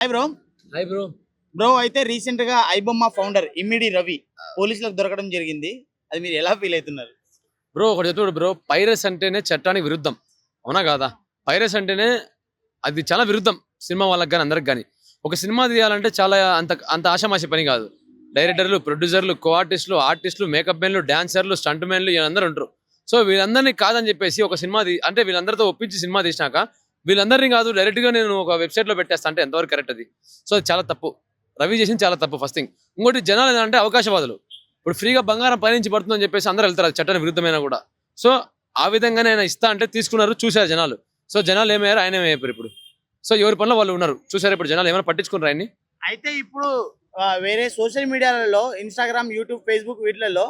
Hi bro. Hi bro. Bro అయితే recent గా iBomma founder ఇమ్మిడి Ravi పోలీసులకు దొరకడం జరిగింది. అది మీరు ఎలా ఫీల్ అవుతున్నారు? బ్రో ఒకటి చెప్తాడు బ్రో, పైరస్ అంటేనే చట్టానికి విరుద్ధం, అవునా కాదా? పైరస్ అంటేనే అది చాలా విరుద్ధం సినిమా వాళ్ళకి కానీ అందరికి కానీ. ఒక సినిమా తీయాలంటే చాలా అంత అంత ఆషామాషి పని కాదు. డైరెక్టర్లు, ప్రొడ్యూసర్లు, కో ఆర్టిస్టులు, ఆర్టిస్టులు, మేకప్ మెన్లు, డాన్సర్లు, స్టంట్ మెన్లు వీళ్ళందరూ ఉంటారు. సో వీళ్ళందరినీ కాదని చెప్పేసి ఒక సినిమా అంటే వీళ్ళందరితో ఒప్పించి సినిమా తీసినాక వీళ్ళందరినీ కాదు డైరెక్ట్ గా నేను ఒక వెబ్సైట్ లో పెట్టేస్తా అంటే ఎంతవరకు కరెక్ట్ అది? సో అది చాలా తప్పు. రవి చేసింది చాలా తప్పు ఫస్ట్ థింగ్. ఇంకోటి జనాలు ఏంటంటే అవకాశవాదులు. ఇప్పుడు ఫ్రీగా బంగారం పైనుంచి పడుతుందని చెప్పేసి అందరూ వెళ్తారు, అది చట్టానికి విరుద్ధమైన కూడా. సో ఆ విధంగానే ఆయన ఇస్తా అంటే తీసుకున్నారు, చూశారు జనాలు. సో జనాలు ఏమయ్యారు, ఆయన ఏమైపోయారు ఇప్పుడు. సో ఎవరి పనిలో వాళ్ళు ఉన్నారు, చూసారు. ఇప్పుడు జనాలు ఏమైనా పట్టించుకున్నారు ఆయన్ని? అయితే ఇప్పుడు వేరే సోషల్ మీడియాలలో ఇన్స్టాగ్రామ్, యూట్యూబ్, ఫేస్బుక్ వీటిలలో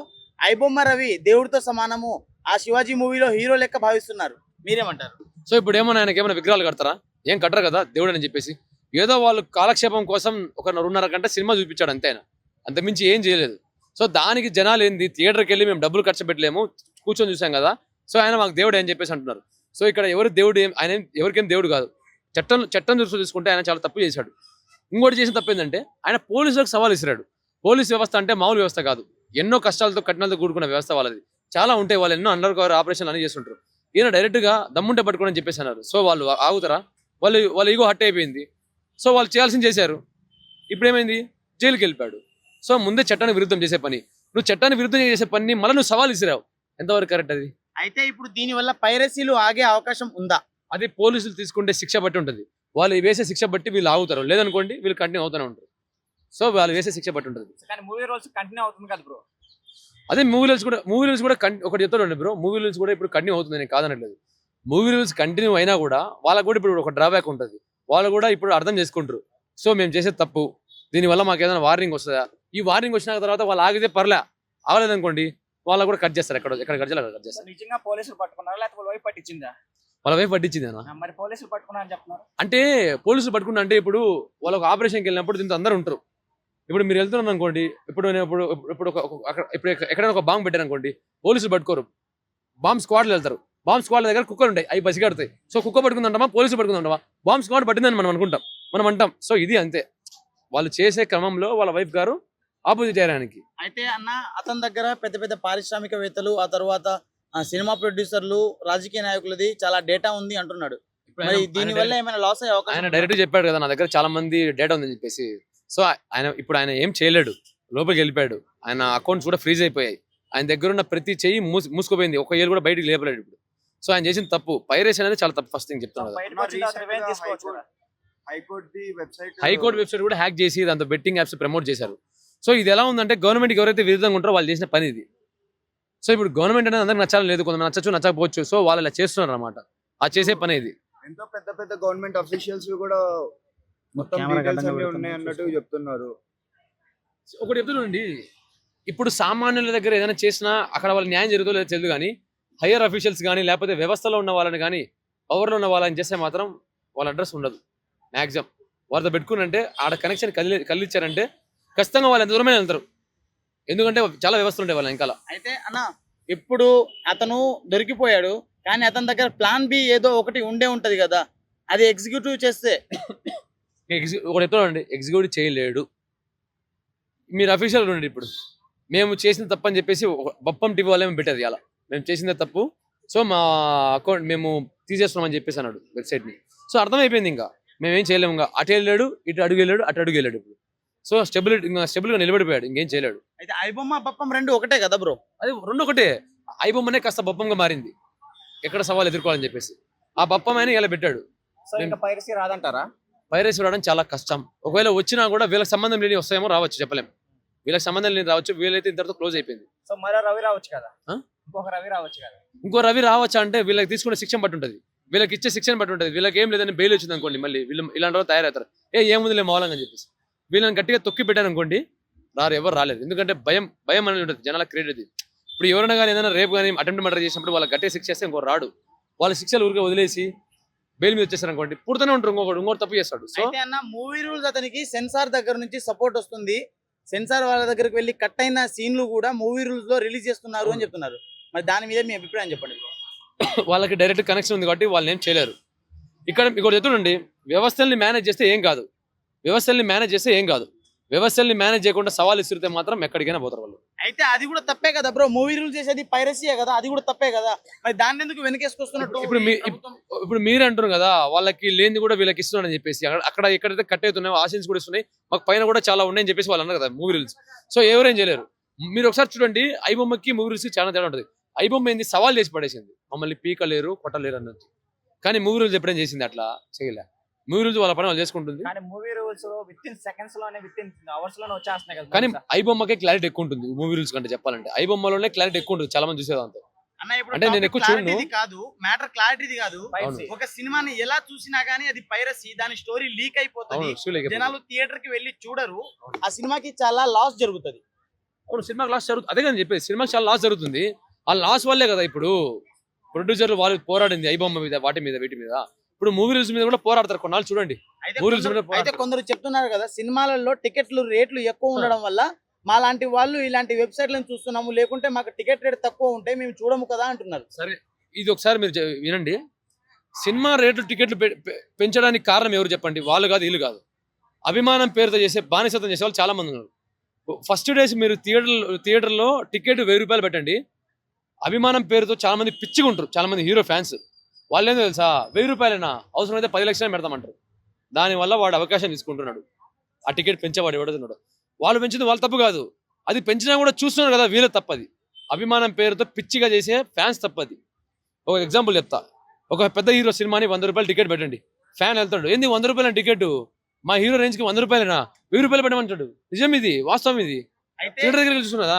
ఐబొమ్మ రవి దేవుడితో సమానము, ఆ శివాజీ మూవీలో హీరో లెక్క భావిస్తున్నారు. మీరేమంటారు? సో ఇప్పుడు ఏమన్నా ఆయనకి ఏమైనా విగ్రహాలు కడతారా? ఏం కట్టరు కదా దేవుడు అని చెప్పేసి. ఏదో వాళ్ళు కాలక్షేపం కోసం ఒక 2.5 గంట సినిమా చూపించాడు అంతే. ఆయన అంతమించి ఏం చేయలేదు. సో దానికి జనాలు ఏంది, థియేటర్కి వెళ్ళి మేము డబ్బులు ఖర్చు పెట్టలేము, కూర్చొని చూసాం కదా, సో ఆయన మాకు దేవుడు అని చెప్పేసి అంటున్నారు. సో ఇక్కడ ఎవరు దేవుడు, ఆయన ఎవరికేం దేవుడు కాదు. చట్టం చూసుకుంటే ఆయన చాలా తప్పు చేశాడు. ఇంకోటి చేసిన తప్పు ఏంటంటే ఆయన పోలీసులకు సవాల్ ఇసిరాడు. పోలీస్ వ్యవస్థ అంటే మామూలు వ్యవస్థ కాదు, ఎన్నో కష్టాలతో కఠినాలతో కూడుకున్న వ్యవస్థ వాళ్ళది. చాలా ఉంటాయి, వాళ్ళు ఎన్నో అండర్ కవర్ ఆపరేషన్లు అని చేస్తుంటారు. ఈయన డైరెక్ట్ గా దమ్ముంటే పట్టుకోని చెప్పేసి అన్నారు. సో వాళ్ళు ఆగుతారా? వాళ్ళ ఈగో హట్ అయిపోయింది. సో వాళ్ళు చేయాల్సింది చేశారు. ఇప్పుడు ఏమైంది, జైలుకి వెళ్ళిపోయాడు. సో ముందే చట్టానికి విరుద్ధం చేసే పని, నువ్వు చట్టానికి విరుద్ధం చేసే పని మళ్ళీ నువ్వు సవాల్ ఇసిరావు, ఎంతవరకు కరెక్ట్ అది? అయితే ఇప్పుడు దీని వల్ల పైరసీలు ఆగే అవకాశం ఉందా? అది పోలీసులు తీసుకుంటే శిక్ష బట్టి ఉంటుంది. వాళ్ళు వేసే శిక్ష బట్టి వీళ్ళు ఆగుతారు, లేదనుకోండి వీళ్ళు కంటిన్యూ అవుతూనే ఉంటారు. సో వాళ్ళు వేసే శిక్ష బట్టి ఉంటుంది. కానీ మూవీ రోల్స్ కంటిన్యూ అవుతుంది కదా బ్రో. అదే మూవీ రూల్స్ కూడా ఒకటి చెప్తాడు బ్రో, మూవీ రూల్స్ కూడా ఇప్పుడు కంటిన్యూ అవుతుంది, నేను కాదనట్లేదు. మూవీ రూల్స్ కంటిన్యూ అయినా కూడా వాళ్ళకు కూడా ఇప్పుడు ఒక డ్రాబ్యాక్ ఉంటుంది. వాళ్ళు కూడా ఇప్పుడు అర్థం చేసుకుంటారు, సో మేము చేసే తప్పు, దీనివల్ల మాకు ఏదైనా వార్నింగ్ వస్తుందా? ఈ వార్నింగ్ వచ్చిన తర్వాత వాళ్ళు ఆగితే పర్లే, ఆగలేదనుకోండి వాళ్ళ కూడా కట్ చేస్తారు, ఎక్కడ కట్ చేస్తారు. నిజంగా పోలీసులు పట్టుకున్నారా లేకపోతే వైపు పట్టించిందా? వాళ్ళ వైపు పట్టించిందేనా? మరి పోలీసులు పట్టుకున్నా అని చెప్తున్నారు. అంటే పోలీసులు పట్టుకున్నా అంటే ఇప్పుడు వాళ్ళు ఒక ఆపరేషన్కి వెళ్ళినప్పుడు దీంతో అందరూ ఉంటారు. ఇప్పుడు మీరు వెళ్తున్నారు అనుకోండి, ఇప్పుడు ఎక్కడైనా ఒక బాంబు పెట్టారు అనుకోండి, పోలీసులు పట్టుకోరు, బాంబ్ స్క్వాడ్లు వెళ్తారు. బాంబ్ స్క్వాడ్ దగ్గర కుక్కలు ఉంటాయి, అవి పసిగడతాయి. సో కుక్క పట్టుకుందంటామా, పోలీసులు పట్టుకుందంటామా? బాంబ్ స్క్వాడ్ పట్టిందని మనం అంటాం. సో ఇది అంతే, వాళ్ళు చేసే క్రమంలో వాళ్ళ వైఫ్ గారు ఆపోజిట్ అయ్యారానికి. అయితే అన్న అతని దగ్గర పెద్ద పెద్ద పారిశ్రామికవేత్తలు, ఆ తర్వాత సినిమా ప్రొడ్యూసర్లు, రాజకీయ నాయకులది చాలా డేటా ఉంది అంటున్నాడు. మరి దీని వల్ల ఏమైనా లాస్ అయ్యే అవకాశం? ఆయన డైరెక్ట్ చెప్పాడు కదా, నా దగ్గర చాలా మంది డేటా ఉందని చెప్పేసి. సో ఆయన ఏం చేయలేడు, లోపలికి వెళ్ళిపోయాడు. ఆయన అకౌంట్స్ కూడా ఫ్రీజ్ అయిపోయాయి. ఆయన దగ్గర ఉన్న ప్రతి చెయ్యి మూసుకుపోయింది, ఒక ఏళ్ళు కూడా బయటికి లేపలేడు ఇప్పుడు. సో ఆయన చేసిన తప్పు, పైరసీ అనేది చాలా తప్పు. ఫస్ట్ థింగ్ చెప్తాను, హైకోర్టు వెబ్సైట్ కూడా హ్యాక్ చేసి దాంతో బెట్టింగ్ యాప్స్ ప్రమోట్ చేశారు. సో ఇది ఎలా ఉందంటే గవర్నమెంట్కి ఎవరైతే విరుద్ధంగా ఉంటారో వాళ్ళు చేసిన పని ఇది. సో ఇప్పుడు గవర్నమెంట్ అనేది అందరికి నచ్చాలని లేదు, కొంతమంది నచ్చచ్చు నచ్చకపోవచ్చు. సో వాళ్ళు ఇలా చేస్తున్నారు అనమాట, ఆ చేసే పని ఇది. ఎంతో పెద్ద పెద్ద గవర్నమెంట్ అఫీషియల్స్ కూడా మొత్తం డీటెయిల్స్ అన్ని ఉన్నాయి అన్నట్టు చెప్తున్నారు. ఒకటి చెప్తుండండి, ఇప్పుడు సామాన్యుల దగ్గర ఏదైనా చేసినా అక్కడ వాళ్ళ న్యాయం జరుగుతుందో లేదో తెలియదు, కానీ హయ్యర్ అఫీషియల్స్ కానీ లేకపోతే వ్యవస్థలో ఉన్న వాళ్ళని కానీ పవర్లో ఉన్న వాళ్ళని చేస్తే మాత్రం వాళ్ళ అడ్రస్ ఉండదు. మ్యాక్సిమం వాళ్ళతో పెట్టుకున్నంటే ఆడ కనెక్షన్ కదిలిచ్చారంటే ఖచ్చితంగా వాళ్ళు ఎంత దూరమే వెళ్తారు, ఎందుకంటే చాలా వ్యవస్థలు ఉంటాయి వాళ్ళ వెనకాల. అయితే అన్న ఇప్పుడు అతను దొరికిపోయాడు, కానీ అతని దగ్గర ప్లాన్ బి ఏదో ఒకటి ఉండే ఉంటది కదా, అది ఎగ్జిక్యూటివ్ చేస్తే ఒకటి చెప్తాడండి, ఎగ్జిక్యూటివ్ చేయలేడు. మీరు అఫీషియల్ ఉండండి, ఇప్పుడు మేము చేసిన తప్పు అని చెప్పేసి బప్పం టీవీ వాళ్ళేమో పెట్టారు, అలా మేము చేసిందే తప్పు, సో మా అకౌంట్ మేము తీసేస్తున్నామని చెప్పేసి అన్నాడు వెబ్సైట్ని. సో అర్థమైపోయింది, ఇంకా మేమేం చేయలేము, ఇంకా అటు వెళ్ళాడు, ఇటు అడుగు వెళ్ళాడు, అటు అడుగు వెళ్ళాడు. ఇప్పుడు సో స్టెబుల్గా నిలబడిపోయాడు, ఇంకేం చేయలేడు. అయితే ఐబొమ్మ బప్పం రెండు ఒకటే కదా బ్రో? అది రెండు ఒకటే. ఐబొమ్మనే కాస్త బప్పంగా మారింది, ఎక్కడ సవాల్ ఎదుర్కోవాలని చెప్పేసి ఆ బప్పం ఆయన ఇలా పెట్టాడు. పైరసీ రాదంటారా? పైరసీ రావడం చాలా కష్టం. ఒకవేళ వచ్చినా కూడా వీళ్ళకి సంబంధం లేని వస్తాయేమో, రావచ్చు, చెప్పలేము. వీళ్ళకి సంబంధం లేని రావచ్చు, వీళ్ళైతే ఇంతటితో క్లోజ్ అయిపోయింది. సో మరో రవి రావచ్చు కదా, ఇంకొక రవి రావచ్చు కదా. ఇంకో రవి రావచ్చు అంటే వీళ్ళకి తీసుకునే శిక్షణ బట్టి ఉంటుంది, వీళ్ళకి ఇచ్చే శిక్షణ బట్టి ఉంటుంది. వీళ్ళకి ఏం లేదని బెయిల్ వచ్చింది అనుకోండి, మళ్ళీ వీళ్ళు ఇలాంటి వాళ్ళు తయారవుతారు, ఏముందిలే మౌలంగా అని చెప్పేసి. వీళ్ళని గట్టిగా తొక్కి పెట్టాను అనుకోండి, ఎవరు రాలేదు. ఎందుకంటే భయం అనేది ఉంటుంది జనాల క్రియేట్ అది. ఇప్పుడు ఎవరైనా కానీ ఏదైనా రేపు కానీ అటెంప్ట్ మర్డర్ చేసినప్పుడు వాళ్ళకి గట్టిగా శిక్ష చేస్తే ఇంకో రాడు. వాళ్ళ శిక్షలు ఊరికే వదిలేసి బెయిల్ మీద వచ్చేసారు అనుకోండి, పుడుతూనే ఉంటారు, ఇంకోటి తప్పు చేస్తాడు. సో అన్న మూవీ రూల్స్ అతనికి సెన్సార్ దగ్గర నుంచి సపోర్ట్ వస్తుంది, సెన్సార్ వాళ్ళ దగ్గరికి వెళ్ళి కట్ అయిన సీన్లు కూడా మూవీ రూల్స్ లో రిలీజ్ చేస్తున్నారు అని చెప్తున్నారు. మరి దాని మీద మీ అభిప్రాయం చెప్పండి. వాళ్ళకి డైరెక్ట్ కనెక్షన్ ఉంది కాబట్టి వాళ్ళు ఏం చేయలేరు. ఇక్కడ ఇంకోటి చెప్తుండండి, వ్యవస్థల్ని మేనేజ్ చేస్తే ఏం కాదు, వ్యవస్థల్ని మేనేజ్ చేస్తే ఏం కాదు. వ్యవస్థల్ని మేనేజ్ చేయకుండా సవాల్ ఇస్తే మాత్రం ఎక్కడికైనా పోతారు వాళ్ళు. అయితే అది కూడా తప్పే కదా బ్రో, మూవీ రూల్ చేసేది పైరసీయే కదా, అది కూడా తప్పే కదా, మరి దాన్ని ఎందుకు వెనకేసుకొస్తున్నట్టు? ఇప్పుడు మీరు అంటున్నారు కదా వాళ్ళకి లేనిది కూడా వీళ్ళకి ఇస్తున్నారని చెప్పేసి, అక్కడ ఎక్కడైతే కట్ అవుతున్నాయో ఆశన్స్ కూడా ఇస్తున్నాయి, మాకు పైన కూడా చాలా ఉన్నాయని చెప్పేసి వాళ్ళు అన్నారు కదా మూవీ రూల్స్. సో ఎవరేం చేయలేరు. మీరు ఒకసారి చూడండి, ఐబొమ్మకి మూవీ రూల్స్ చాలా తేడా ఉంటుంది. ఐబొమ్మ ఏంది సవాల్ చేసి పడేసింది, మమ్మల్ని పీకలేరు కొట్టలేరు అన్నది. కానీ మూవీ రూల్స్ ఎప్పుడేం చేసింది అట్లా చేయలే. మూవీ రూల్స్ వాళ్ళ పని వాళ్ళు చేసుకుంటుంది. కానీ movie rules with in seconds లోనే విత్ ఇన్ అవర్స్ లోనే వచ్చేస్తున్నాయి కదా. కానీ ఐబొమ్మకే క్లారిటీ ఎక్కువ ఉంటుంది మూవీ రూల్స్ కంటే చెప్పాలంటే. ఐబొమ్మలోనే క్లారిటీ ఎక్కువ ఉంటుంది, చాలా మంది చూసేదాంతో. అన్న ఇప్పుడు అంటే నేను ఎక్కువ చూడను. ఇది కాదు మ్యాటర్, క్లారిటీ కాదు. అవును. ఒక సినిమాని ఎలా చూసినా గానీ అది పైరసీ, దాని స్టోరీ లీక్ అయిపోతుంది, జనాలు థియేటర్ కి వెళ్ళి చూడరు, ఆ సినిమాకి చాలా లాస్ జరుగుతుంది. ఇప్పుడు సినిమాకి లాస్ జరుగుతుంది, అదే కదా చెప్పేది, సినిమాకి చాలా లాస్ జరుగుతుంది. ఆ లాస్ వల్లే కదా ఇప్పుడు ప్రొడ్యూసర్లు వాళ్ళు పోరాడింది ఐబొమ్మ మీద, వాటి మీద, వీటి మీద. ఇప్పుడు మూవీ రూల్స్ మీద కూడా పోరాడతారు కొన్నాళ్ళు చూడండి. అయితే కొందరు చెప్తున్నారు కదా సినిమాలలో టికెట్లు రేట్లు ఎక్కువ ఉండడం వల్ల మా లాంటి వాళ్ళు ఇలాంటి వెబ్సైట్లను చూస్తున్నాము, లేకుంటే మాకు టికెట్ రేట్ తక్కువ ఉంటే మేము చూడము కదా అంటున్నారు. సరే ఇది ఒకసారి మీరు వినండి. సినిమా రేట్లు టికెట్లు పెంచడానికి కారణం ఎవరు చెప్పండి? వాళ్ళు కాదు, వీళ్ళు కాదు. అభిమానం పేరుతో చేసే బానిసత్వం చేసే వాళ్ళు చాలా మంది ఉన్నారు. ఫస్ట్ డేస్ మీరు థియేటర్లో టికెట్ 1000 రూపాయలు పెట్టండి, అభిమానం పేరుతో చాలా మంది పిచ్చిగా ఉంటారు, చాలా మంది హీరో ఫ్యాన్స్. వాళ్ళు ఏందో తెలుసా, 1000 రూపాయలైనా అవసరమైతే 10 లక్షలు పెడతామంటారు. దానివల్ల వాడు అవకాశం తీసుకుంటున్నాడు, ఆ టికెట్ పెంచేవాడు ఎవడుతున్నాడు. వాళ్ళు పెంచింది వాళ్ళ తప్పు కాదు, అది పెంచినా కూడా చూస్తున్నారు కదా వీళ్ళ తప్పది. అభిమానం పేరుతో పిచ్చిగా చేసే ఫ్యాన్స్ తప్పది. ఒక ఎగ్జాంపుల్ చెప్తా, ఒక పెద్ద హీరో సినిమాని 100 రూపాయలు టికెట్ పెట్టండి, ఫ్యాన్ వెళ్తాడు, ఏంది 100 రూపాయల టికెట్, మా హీరో రేంజ్కి 100 రూపాయలైనా 1000 రూపాయలు పెట్టమంటాడు. నిజం, ఇది వాస్తవం, ఇది థియేటర్ దగ్గర చూస్తున్నదా.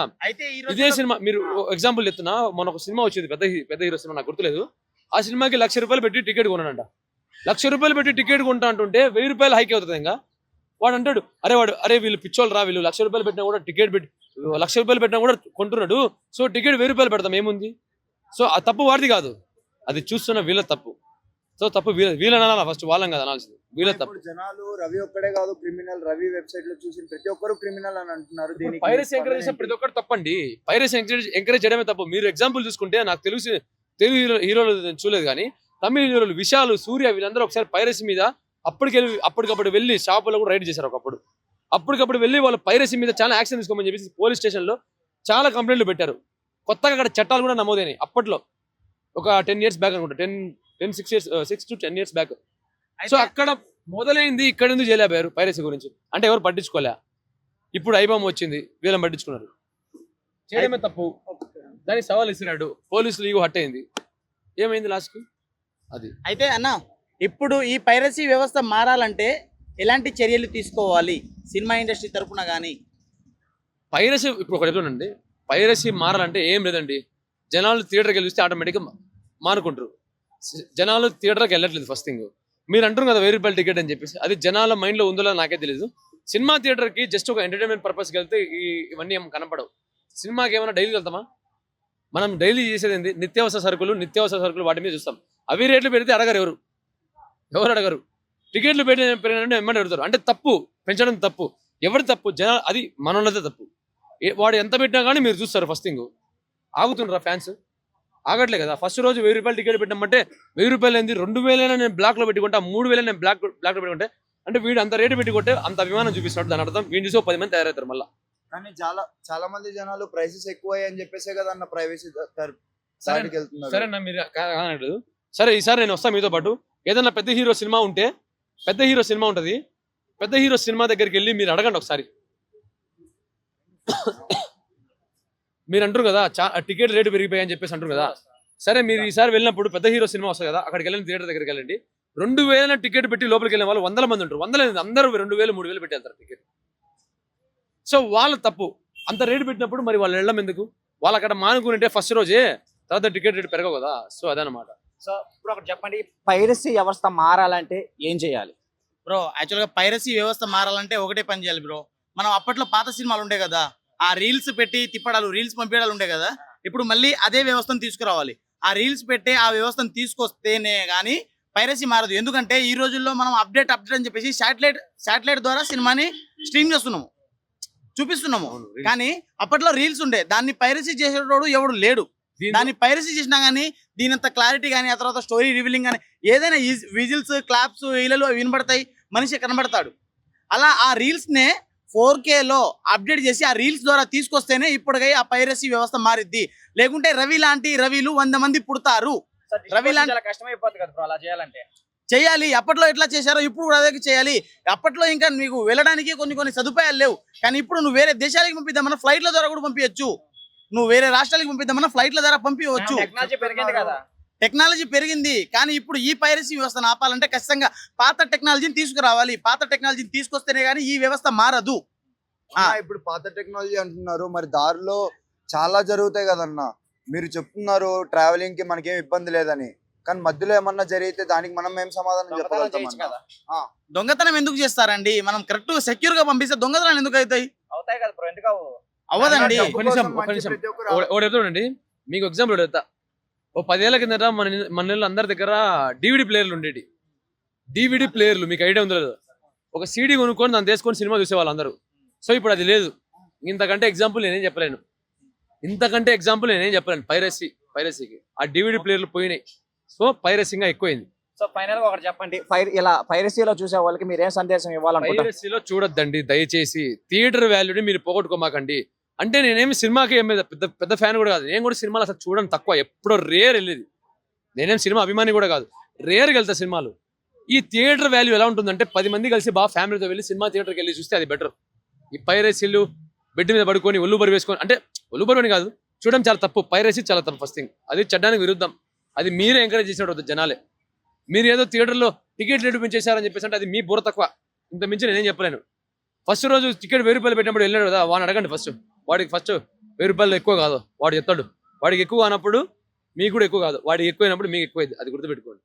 ఇదే సినిమా మీరు ఎగ్జాంపుల్ చెప్తున్నా, మన ఒక సినిమా వచ్చింది పెద్ద హీరో సినిమా, నాకు గుర్తులేదు. ఆ సినిమాకి 1,00,000 రూపాయలు పెట్టి టికెట్ కొన్నాడంట. 1,00,000 రూపాయలు పెట్టి టికెట్ కొంటా అంటుంటే 1000 రూపాయలు హైక్ అవుతుంది. ఇంకా వాడు అంటాడు, అరే వీళ్ళు పిచ్చోళ్ళు రా, వీళ్ళు 1,00,000 రూపాయలు పెట్టినా కూడా టికెట్ పెట్టి 1,00,000 రూపాయలు పెట్టినా కూడా కొంటున్నాడు, సో టికెట్ 1000 రూపాయలు పెడతాం ఏముంది. సో ఆ తప్పు వాడిది కాదు, అది చూస్తున్న వీళ్ళ తప్పు. సో తప్పు వీళ్ళ అనాలా, ఫస్ట్ వాళ్ళం కాదు అనాల్సింది, వీళ్ళ తప్పు. జనాలు రవి ఒక్కడే కాదు క్రిమినల్, రవి వెబ్సైట్ లో చూసి ప్రతి ఒక్కరు క్రిమినల్ అని అంటున్నారు. పైరసీ ఎంకరేజ్ చేసే ప్రతి ఒక్కరు తప్పండి, పైరసీ ఎంకరేజ్ చేయడమే తప్పు. మీరు ఎగ్జాంపుల్ చూసుకుంటే నాకు తెలుగు హీరోలు చూడలేదు కానీ తమిళ హీరోలు విశాల్, సూర్య, వీళ్ళందరూ ఒకసారి పైరసీ మీద అప్పటికప్పుడు వెళ్ళి షాపులో కూడా రైడ్ చేశారు. అప్పటికప్పుడు వెళ్ళి వాళ్ళు పైరసీ మీద చాలా యాక్షన్ తీసుకోమని చెప్పేసి పోలీస్ స్టేషన్లో చాలా కంప్లైంట్లు పెట్టారు. కొత్తగా అక్కడ చట్టాలు కూడా నమోదైనాయి అప్పట్లో, ఒక 10 years బ్యాక్ అనుకుంటా, 6 to 10 years బ్యాక్. సో అక్కడ మొదలైంది, ఇక్కడ ఎందుకు చేయలేపారు పైరసీ గురించి అంటే ఎవరు పట్టించుకోలే. ఇప్పుడు ఐబొమ్మ వచ్చింది, వీళ్ళని పట్టించుకున్నారు, చేయడమే తప్పు. దానికి సవాల్ ఇస్తున్నాడు, పోలీసులు ఈగో హట్ అయింది, ఏమైంది లాస్ట్కి అది. అయితే అన్న ఇప్పుడు ఈ పైరసీ వ్యవస్థ మారాలంటే ఎలాంటి చర్యలు తీసుకోవాలి సినిమా ఇండస్ట్రీ తరఫున కానీ? పైరసీ ఇప్పుడు ఒకటి చెప్తానండి, పైరసీ మారాలంటే ఏం లేదండి, జనాలు థియేటర్కి వెళ్ళి చూస్తే ఆటోమేటిక్గా మానుకుంటారు. జనాలు థియేటర్కి వెళ్ళట్లేదు. ఫస్ట్ థింగ్ మీరు అంటారు కదా 1000 రూపాయల టికెట్ అని చెప్పేసి, అది జనాల మైండ్లో ఉందో నాకే తెలియదు. సినిమా థియేటర్కి జస్ట్ ఒక ఎంటర్టైన్మెంట్ పర్పస్కి వెళ్తే ఇవన్నీ ఏం కనపడవు. సినిమాకి ఏమైనా డైలీ వెళ్తామా? మనం డైలీ చేసేది ఏంటి, నిత్యావసర సరుకులు వాటి మీద చూస్తాం. అవి రేట్లు పెడితే ఎవరు అడగరు. టికెట్లు పెరిగినంటే ఎమ్మంటే పెడతారు. అంటే తప్పు, పెంచడం తప్పు. ఎవరి తప్పు? జనాలు, అది మనోళ్ళదే తప్పు. వాడు ఎంత పెట్టినా కానీ మీరు చూస్తారు. ఫస్ట్ థింగ్ ఆగుతుండ్రా ఫ్యాన్స్? ఆగట్లే కదా. ఫస్ట్ రోజు 1000 రూపాయలు టికెట్ పెట్టామంటే 1000 రూపాయలు ఏంది, 2000 నేను బ్లాక్లో పెట్టుకుంటా, 3000 నేను బ్లాక్లో పెట్టుకుంటే, అంటే వీడు అంత రేటు పెట్టుకుంటే అంత అభిమానం చూపిస్తాడు. దాని అర్థం వీడిని చూసి 10 మంది తయారవుతారు మళ్ళీ. కానీ చాలా మంది జనాలు ప్రైసెస్ ఎక్కువ అని చెప్పేసే కదా అన్న ప్రైవసీ దాడికి వెళ్తున్నారు. సరే అన్న, మీరు కాదు. సరే ఈసారి నేను వస్తాను మీతో పాటు. ఏదన్నా పెద్ద హీరో సినిమా ఉంటే, పెద్ద హీరో సినిమా ఉంటుంది, పెద్ద హీరో సినిమా దగ్గరికి వెళ్ళి మీరు అడగండి ఒకసారి. మీరు అంటారు కదా టికెట్ రేటు పెరిగిపోయాయి అని చెప్పేసి అంటారు కదా. సరే మీరు ఈసారి వెళ్ళినప్పుడు పెద్ద హీరో సినిమా వస్తుంది కదా, అక్కడికి వెళ్ళిన థియేటర్ దగ్గరికి వెళ్ళండి. 2000 టికెట్ పెట్టి లోపలికి వెళ్ళిన వాళ్ళు 100 మంది ఉంటారు. 100 అందరూ 2000, 3000 పెట్టి వెళ్తారు టికెట్. సో వాళ్ళ తప్పు. అంత రేటు పెట్టినప్పుడు మరి వాళ్ళు వెళ్ళడం ఎందుకు? వాళ్ళు అక్కడ మానుకుంటే ఫస్ట్ రోజే, తర్వాత టికెట్ రేటు పెరగవు కదా. సో అదనమాట. సో ఇప్పుడు ఒకటి చెప్పండి, పైరసీ వ్యవస్థ మారాలంటే ఏం చేయాలి బ్రో? యాక్చువల్గా పైరసీ వ్యవస్థ మారాలంటే ఒకటే పని చేయాలి బ్రో. మనం అప్పట్లో పాత సినిమాలు ఉండే కదా, ఆ రీల్స్ పెట్టి తిప్పడాలు, రీల్స్ పంపించడాలు ఉండే కదా. ఇప్పుడు మళ్ళీ అదే వ్యవస్థను తీసుకురావాలి. ఆ రీల్స్ పెట్టే ఆ వ్యవస్థను తీసుకొస్తేనే కానీ పైరసీ మారదు. ఎందుకంటే ఈ రోజుల్లో మనం అప్డేట్ అని చెప్పేసి శాటిలైట్ ద్వారా సినిమాని స్ట్రీమ్ చేస్తున్నాము, చూపిస్తున్నాము. కానీ అప్పట్లో రీల్స్ ఉండే, దాన్ని పైరసీ చేసేటోడు ఎవడు లేడు. దాన్ని పైరసీ చేసినా కానీ దీనంత క్లారిటీ కానీ, ఆ తర్వాత స్టోరీ రివీలింగ్ కానీ, ఏదైనా విజిల్స్, క్లాప్స్, ఇళ్ళలు వినబడతాయి, మనిషి కనబడతాడు. అలా ఆ రీల్స్ నే 4K లో అప్డేట్ చేసి ఆ రీల్స్ ద్వారా తీసుకొస్తేనే ఇప్పటికై ఆ పైరసీ వ్యవస్థ మారిద్ది. లేకుంటే రవి లాంటి రవిలు 100 మంది పుడతారు. రవి లాంటి చాలా కష్టమైపోతుంది కదా బ్రో అలా చేయాలంటే. చేయాలి. అప్పట్లో ఎట్లా చేశారో ఇప్పుడు కూడా అదే చేయాలి. అప్పట్లో ఇంకా నీకు వెళ్ళడానికి కొన్ని సదుపాయాలు లేవు. కానీ ఇప్పుడు నువ్వు వేరే దేశాలకు పంపిద్దామన్నా ఫ్లైట్ల ద్వారా కూడా పంపించచ్చు. నువ్వు వేరే రాష్ట్రాలకు పంపిద్దామన్నా ఫ్లైట్ల ద్వారా పంపించవచ్చు. టెక్నాలజీ పెరిగింది కదా. టెక్నాలజీ పెరిగింది. కానీ ఇప్పుడు ఈ పైరసీ వ్యవస్థను ఆపాలంటే ఖచ్చితంగా పాత టెక్నాలజీని తీసుకురావాలి. పాత టెక్నాలజీని తీసుకొస్తేనే కానీ ఈ వ్యవస్థ మారదు. ఇప్పుడు పాత టెక్నాలజీ అంటున్నారు, మరి దారిలో చాలా జరుగుతాయి కదన్నా. మీరు చెప్తున్నారు ట్రావెలింగ్ కి మనకేం ఇబ్బంది లేదని, కానీ మధ్యలో ఏమన్నా జరిగితే దానికి మనం ఏం సమాధానం చెప్పగలుగుతాం కదా. దొంగతనం ఎందుకు చేస్తారండి? మనం కరెక్ట్ సెక్యూర్ గా పంపిస్తే దొంగతనాలు ఎందుకు అవుతాయి? అవుతాయి కదా బ్రో, ఎందుకు అవ్వదండి. ఒక నిమిషం ఒకటి చెప్తానండి, మీకు ఎగ్జాంపుల్ చెప్తా. ఓ 10 ఏళ్ల కిందట మన అందరి దగ్గర DVD ప్లేయర్లు ఉండేవి. DVD ప్లేయర్లు మీకు ఐడియా ఉందో లేదో? ఒక CD కొనుక్కొని దాన్ని తీసుకొని సినిమా చూసేవాళ్ళు అందరూ. సో ఇప్పుడు అది లేదు. ఇంతకంటే ఎగ్జాంపుల్ నేనేం చెప్పలేను. పైరసీకి ఆ DVD ప్లేయర్లు పోయినాయి. సో పైరసీగా ఎక్కువైంది. సో ఫైనల్ గా ఒకటి చెప్పండి, ఇలా పైరసీలో చూసే వాళ్ళకి మీరు ఏం సందేశం ఇవ్వాలనుకుంటారు? పైరసీలో చూడొద్దండి దయచేసి. థియేటర్ వాల్యూని మీరు పోగొట్టుకోమాకండి. అంటే నేనేమి సినిమాకి పెద్ద ఫ్యాన్ కూడా కాదు. నేను కూడా సినిమాలు అసలు చూడడం తక్కువ, ఎప్పుడో రేర్ వెళ్ళేది. నేనేం సినిమా అభిమాని కూడా కాదు, రేర్గా వెళ్తా సినిమాలు. ఈ థియేటర్ వాల్యూ ఎలా ఉంటుందంటే 10 మంది కలిసి బాగా ఫ్యామిలీతో వెళ్ళి సినిమా థియేటర్కి వెళ్ళి చూస్తే అది బెటర్. ఈ పైరసీలు బెడ్ మీద పడుకొని ఒళ్ళుబరి వేసుకొని, అంటే ఒళ్ళుబరి కాదు, చూడడం చాలా తప్పు. పైరసీ చాలా తప్పు. ఫస్ట్ థింగ్ అది చట్టానికి విరుద్ధం. అది మీరే ఎంకరేజ్ చేసినట్టు జనాలే. మీరు ఏదో థియేటర్లో టికెట్ రేటు పెంచేశారని చెప్పేసి అంటే అది మీ బుర్ర తక్కువ. ఇంత మించి నేనేం చెప్పలేను. ఫస్ట్ రోజు టికెట్ 1000 రూపాయలు పెట్టినప్పుడు వెళ్ళాడు కదా, వాడిని అడగండి ఫస్ట్. వాడికి ఫస్ట్ 1000 రూపాయలు ఎక్కువ కాదు వాడు చెప్తాడు. వాడికి ఎక్కువ అన్నప్పుడు మీకు కూడా ఎక్కువ కాదు, వాడికి ఎక్కువైనప్పుడు మీకు ఎక్కువైంది. అది గుర్తుపెట్టుకోండి.